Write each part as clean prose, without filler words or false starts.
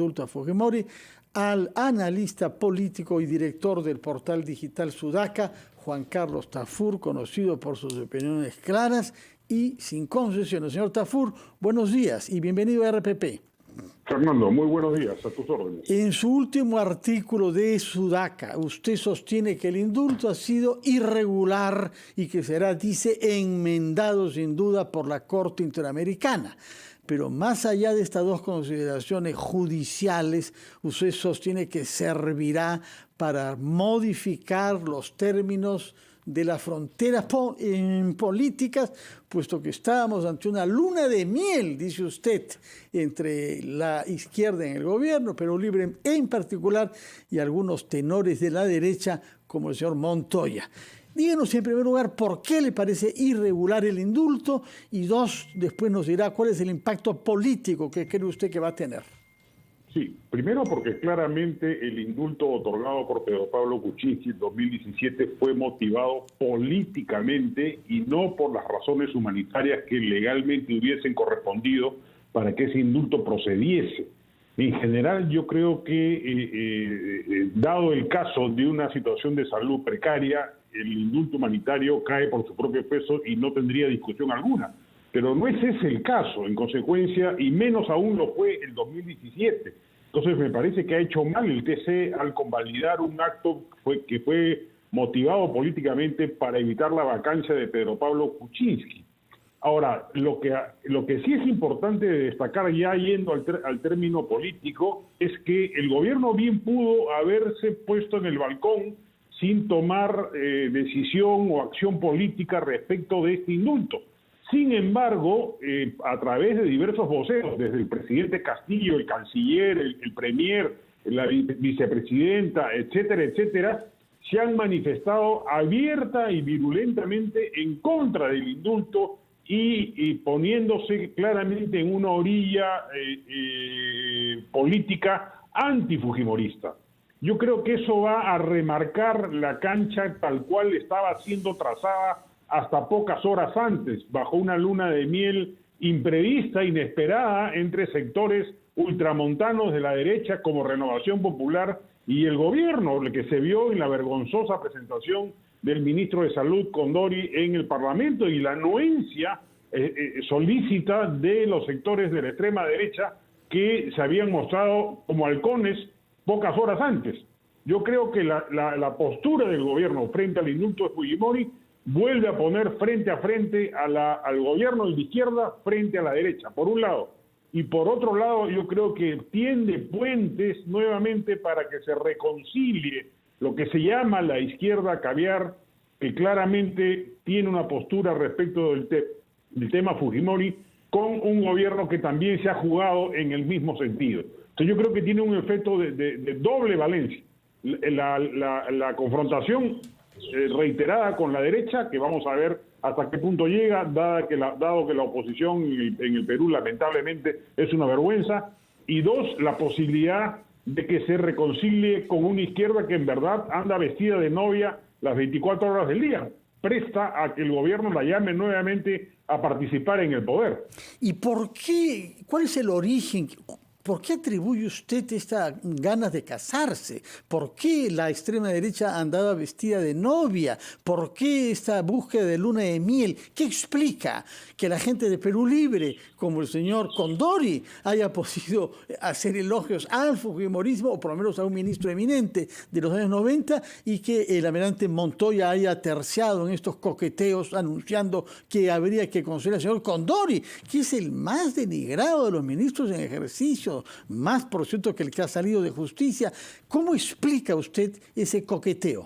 indulto a Fujimori, al analista político y director del portal digital Sudaca, Juan Carlos Tafur, conocido por sus opiniones claras y sin concesiones. Señor Tafur, buenos días y bienvenido a RPP. Fernando, muy buenos días, a tus órdenes. En su último artículo de Sudaca, usted sostiene que el indulto ha sido irregular y que será, dice, enmendado sin duda por la Corte Interamericana. Pero más allá de estas dos consideraciones judiciales, usted sostiene que servirá para modificar los términos de las fronteras políticas, puesto que estábamos ante una luna de miel, dice usted, entre la izquierda en el gobierno, Perú Libre en particular, y algunos tenores de la derecha, como el señor Montoya. Díganos en primer lugar por qué le parece irregular el indulto y dos, después nos dirá cuál es el impacto político que cree usted que va a tener. Sí, primero porque claramente el indulto otorgado por Pedro Pablo Kuczynski en 2017 fue motivado políticamente y no por las razones humanitarias que legalmente hubiesen correspondido para que ese indulto procediese. En general, yo creo que, dado el caso de una situación de salud precaria, el indulto humanitario cae por su propio peso y no tendría discusión alguna. Pero no es ese el caso, en consecuencia, y menos aún lo fue el 2017. Entonces me parece que ha hecho mal el TC al convalidar un acto que fue motivado políticamente para evitar la vacancia de Pedro Pablo Kuczynski. Ahora, lo que sí es importante destacar, ya yendo al término político, es que el gobierno bien pudo haberse puesto en el balcón sin tomar decisión o acción política respecto de este indulto. Sin embargo, a través de diversos voceros, desde el presidente Castillo, el canciller, el premier, la vicepresidenta, etcétera, etcétera, se han manifestado abierta y virulentamente en contra del indulto y poniéndose claramente en una orilla política antifujimorista. Yo creo que eso va a remarcar la cancha tal cual estaba siendo trazada hasta pocas horas antes, bajo una luna de miel imprevista, inesperada, entre sectores ultramontanos de la derecha como Renovación Popular y el gobierno, lo que se vio en la vergonzosa presentación del ministro de Salud, Condori, en el Parlamento, y la anuencia solícita de los sectores de la extrema derecha que se habían mostrado como halcones pocas horas antes. Yo creo que la postura del gobierno frente al indulto de Fujimori vuelve a poner frente a frente al gobierno de izquierda frente a la derecha, por un lado. Y por otro lado, yo creo que tiende puentes nuevamente para que se reconcilie lo que se llama la izquierda caviar, que claramente tiene una postura respecto del tema Fujimori, con un gobierno que también se ha jugado en el mismo sentido. Entonces yo creo que tiene un efecto de doble valencia. La confrontación reiterada con la derecha, que vamos a ver hasta qué punto llega, dado que la oposición en el Perú lamentablemente es una vergüenza, y dos, la posibilidad de que se reconcilie con una izquierda que en verdad anda vestida de novia las 24 horas del día, presta a que el gobierno la llame nuevamente a participar en el poder. ¿Y por qué? ¿Cuál es el origen? ¿Por qué atribuye usted estas ganas de casarse? ¿Por qué la extrema derecha andaba vestida de novia? ¿Por qué esta búsqueda de luna de miel? ¿Qué explica que la gente de Perú Libre, como el señor Condori, haya podido hacer elogios al fujimorismo, o por lo menos a un ministro eminente de los años 90, y que el almirante Montoya haya terciado en estos coqueteos anunciando que habría que conceder al señor Condori, que es el más denigrado de los ministros en ejercicio, más por cierto que el que ha salido de justicia? ¿Cómo explica usted ese coqueteo?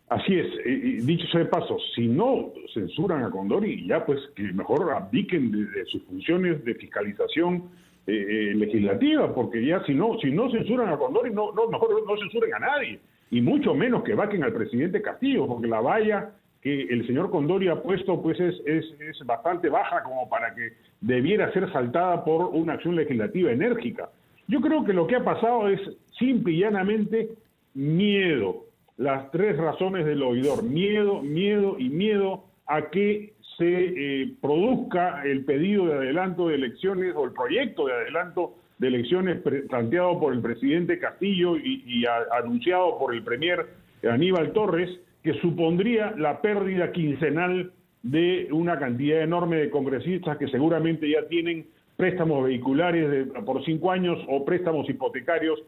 Así es, dicho sea de paso, si no censuran a Condori, ya pues que mejor abdiquen de sus funciones de fiscalización legislativa, porque ya si no censuran a Condori, mejor no censuren a nadie, y mucho menos que vaquen al presidente Castillo, porque la valla que el señor Condori ha puesto pues es bastante baja como para que debiera ser saltada por una acción legislativa enérgica. Yo creo que lo que ha pasado es simple y llanamente miedo. Las tres razones del oidor: miedo, miedo y miedo a que se produzca el pedido de adelanto de elecciones o el proyecto de adelanto de elecciones planteado por el presidente Castillo y anunciado por el premier Aníbal Torres, que supondría la pérdida quincenal de una cantidad enorme de congresistas que seguramente ya tienen préstamos vehiculares por 5 años o préstamos hipotecarios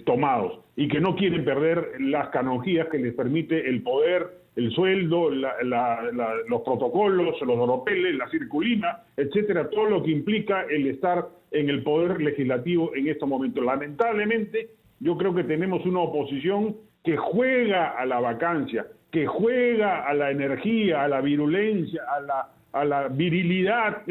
tomados y que no quieren perder las canonjías que les permite el poder, el sueldo, los protocolos, los oropeles, la circulina, etcétera, todo lo que implica el estar en el poder legislativo en estos momentos. Lamentablemente, yo creo que tenemos una oposición que juega a la vacancia, que juega a la energía, a la virulencia, a la virilidad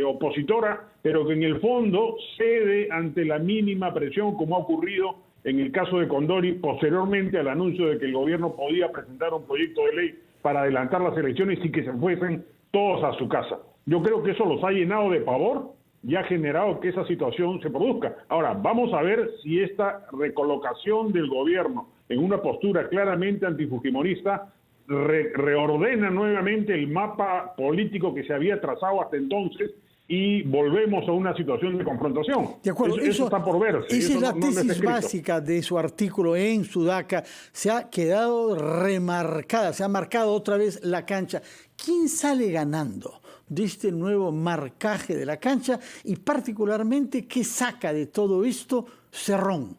opositora, pero que en el fondo cede ante la mínima presión, como ha ocurrido en el caso de Condori, posteriormente al anuncio de que el gobierno podía presentar un proyecto de ley para adelantar las elecciones y que se fuesen todos a su casa. Yo creo que eso los ha llenado de pavor y ha generado que esa situación se produzca. Ahora, vamos a ver si esta recolocación del gobierno en una postura claramente antifujimorista reordena nuevamente el mapa político que se había trazado hasta entonces y volvemos a una situación de confrontación. De acuerdo, eso está por verse. Esa es la tesis básica de su artículo en Sudaca. Se ha quedado remarcada, se ha marcado otra vez la cancha. ¿Quién sale ganando de este nuevo marcaje de la cancha y particularmente qué saca de todo esto Cerrón?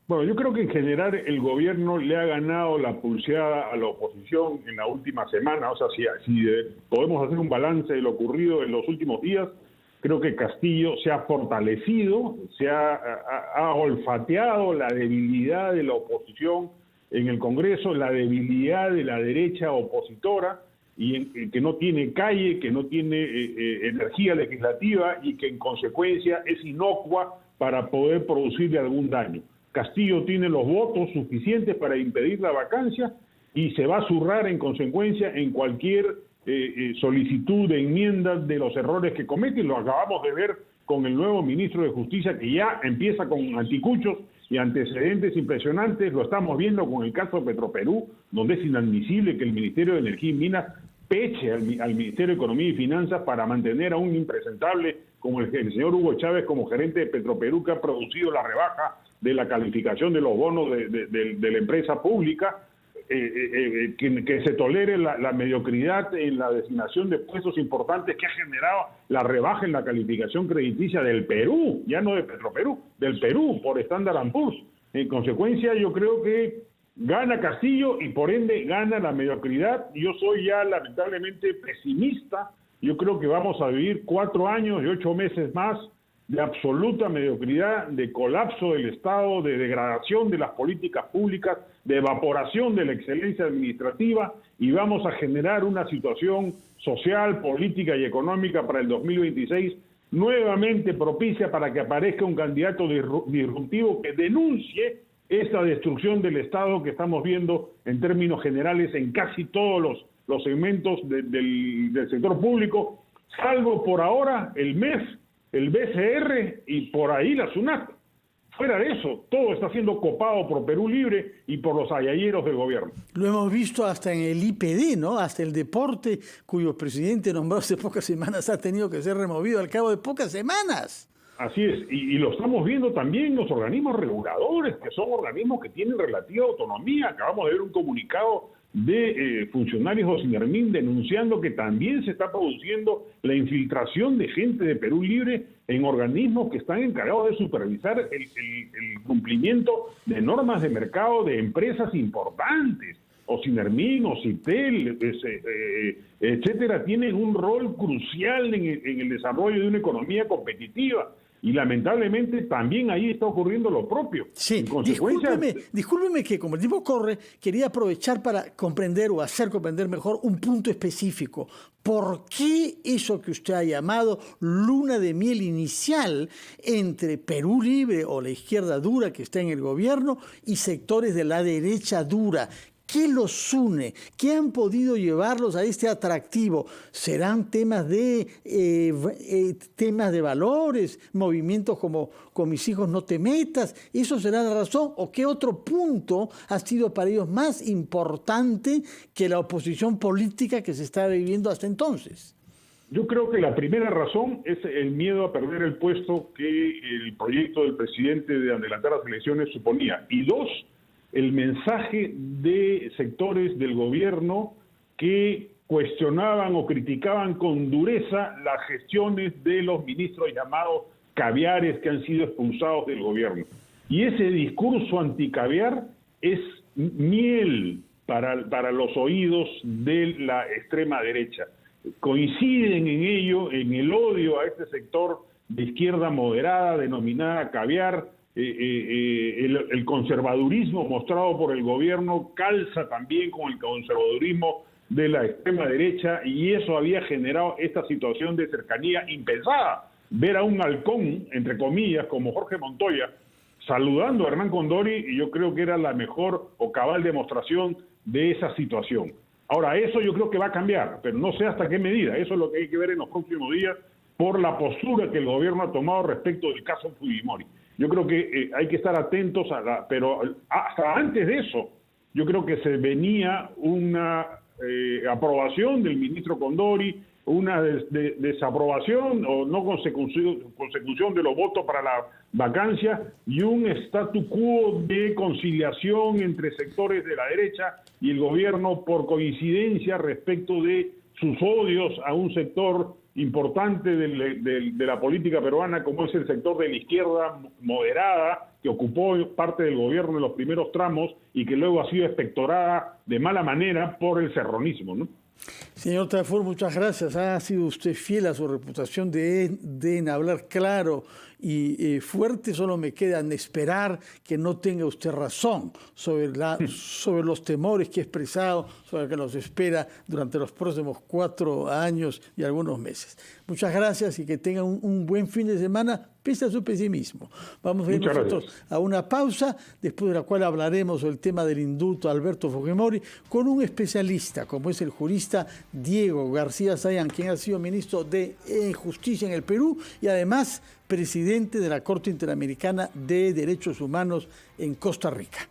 Bueno, yo creo que en general el gobierno le ha ganado la pulseada a la oposición en la última semana. O sea, si podemos hacer un balance de lo ocurrido en los últimos días, creo que Castillo se ha fortalecido, ha olfateado la debilidad de la oposición en el Congreso, la debilidad de la derecha opositora, y que no tiene calle, que no tiene energía legislativa y que en consecuencia es inocua para poder producirle algún daño. Castillo tiene los votos suficientes para impedir la vacancia y se va a zurrar en consecuencia en cualquier solicitud de enmienda de los errores que comete. Lo acabamos de ver con el nuevo ministro de Justicia, que ya empieza con anticuchos y antecedentes impresionantes. Lo estamos viendo con el caso de Petroperú, donde es inadmisible que el Ministerio de Energía y Minas peche al Ministerio de Economía y Finanzas para mantener a un impresentable como el señor Hugo Chávez como gerente de Petroperú, que ha producido la rebaja de la calificación de los bonos de la empresa pública, que se tolere la mediocridad en la designación de puestos importantes que ha generado la rebaja en la calificación crediticia del Perú, ya no de Petroperú, del Perú por Standard & Poor's. En consecuencia, yo creo que gana Castillo y por ende gana la mediocridad. Yo soy ya lamentablemente pesimista. Yo creo que vamos a vivir 4 años y 8 meses más de absoluta mediocridad, de colapso del Estado, de degradación de las políticas públicas, de evaporación de la excelencia administrativa, y vamos a generar una situación social, política y económica para el 2026 nuevamente propicia para que aparezca un candidato disruptivo que denuncie esa destrucción del Estado que estamos viendo en términos generales en casi todos los segmentos del sector público, salvo por ahora el MEF, el BCR y por ahí la SUNAT. Fuera de eso, todo está siendo copado por Perú Libre y por los ayayeros del gobierno. Lo hemos visto hasta en el IPD, ¿no? Hasta el deporte, cuyo presidente nombrado hace pocas semanas ha tenido que ser removido al cabo de pocas semanas. Así es, y lo estamos viendo también en los organismos reguladores, que son organismos que tienen relativa autonomía. Acabamos de ver un comunicado de funcionarios de Ocinermin denunciando que también se está produciendo la infiltración de gente de Perú Libre en organismos que están encargados de supervisar el cumplimiento de normas de mercado de empresas importantes. Ocinermin, Ocitel, etcétera, tienen un rol crucial en el desarrollo de una economía competitiva. Y lamentablemente también ahí está ocurriendo lo propio. Sí, discúlpeme que como el tiempo corre, quería aprovechar para comprender o hacer comprender mejor un punto específico. ¿Por qué eso que usted ha llamado luna de miel inicial entre Perú Libre o la izquierda dura que está en el gobierno y sectores de la derecha dura? ¿Qué los une? ¿Qué han podido llevarlos a este atractivo? ¿Serán temas de valores, movimientos como con mis hijos no te metas? ¿Eso será la razón? ¿O qué otro punto ha sido para ellos más importante que la oposición política que se está viviendo hasta entonces? Yo creo que la primera razón es el miedo a perder el puesto que el proyecto del presidente de adelantar las elecciones suponía. Y dos, el mensaje de sectores del gobierno que cuestionaban o criticaban con dureza las gestiones de los ministros llamados caviares que han sido expulsados del gobierno. Y ese discurso anticaviar es miel para los oídos de la extrema derecha. Coinciden en ello, en el odio a este sector de izquierda moderada denominada caviar. El conservadurismo mostrado por el gobierno calza también con el conservadurismo de la extrema derecha, y eso había generado esta situación de cercanía impensada. Ver a un halcón, entre comillas, como Jorge Montoya, saludando a Hernán Condori, y yo creo que era la mejor o cabal demostración de esa situación. Ahora, eso yo creo que va a cambiar, pero no sé hasta qué medida. Eso es lo que hay que ver en los próximos días por la postura que el gobierno ha tomado respecto del caso Fujimori. Yo creo que hay que estar atentos pero hasta antes de eso, yo creo que se venía una aprobación del ministro Condori, una desaprobación o no consecución de los votos para la vacancia y un statu quo de conciliación entre sectores de la derecha y el gobierno por coincidencia respecto de sus odios a un sector importante de la política peruana, como es el sector de la izquierda moderada, que ocupó parte del gobierno en los primeros tramos y que luego ha sido expectorada de mala manera por el serronismo, ¿no? Señor Tafur, muchas gracias. Ha sido usted fiel a su reputación de hablar claro y fuerte. Solo me queda esperar que no tenga usted razón sobre los temores que he expresado, sobre lo que nos espera durante los próximos 4 años y algunos meses. Muchas gracias y que tengan un buen fin de semana, pese a su pesimismo. Vamos a ir nosotros a una pausa, después de la cual hablaremos del tema del indulto a Alberto Fujimori con un especialista, como es el jurista Diego García Sayán, quien ha sido ministro de Justicia en el Perú y además presidente de la Corte Interamericana de Derechos Humanos en Costa Rica.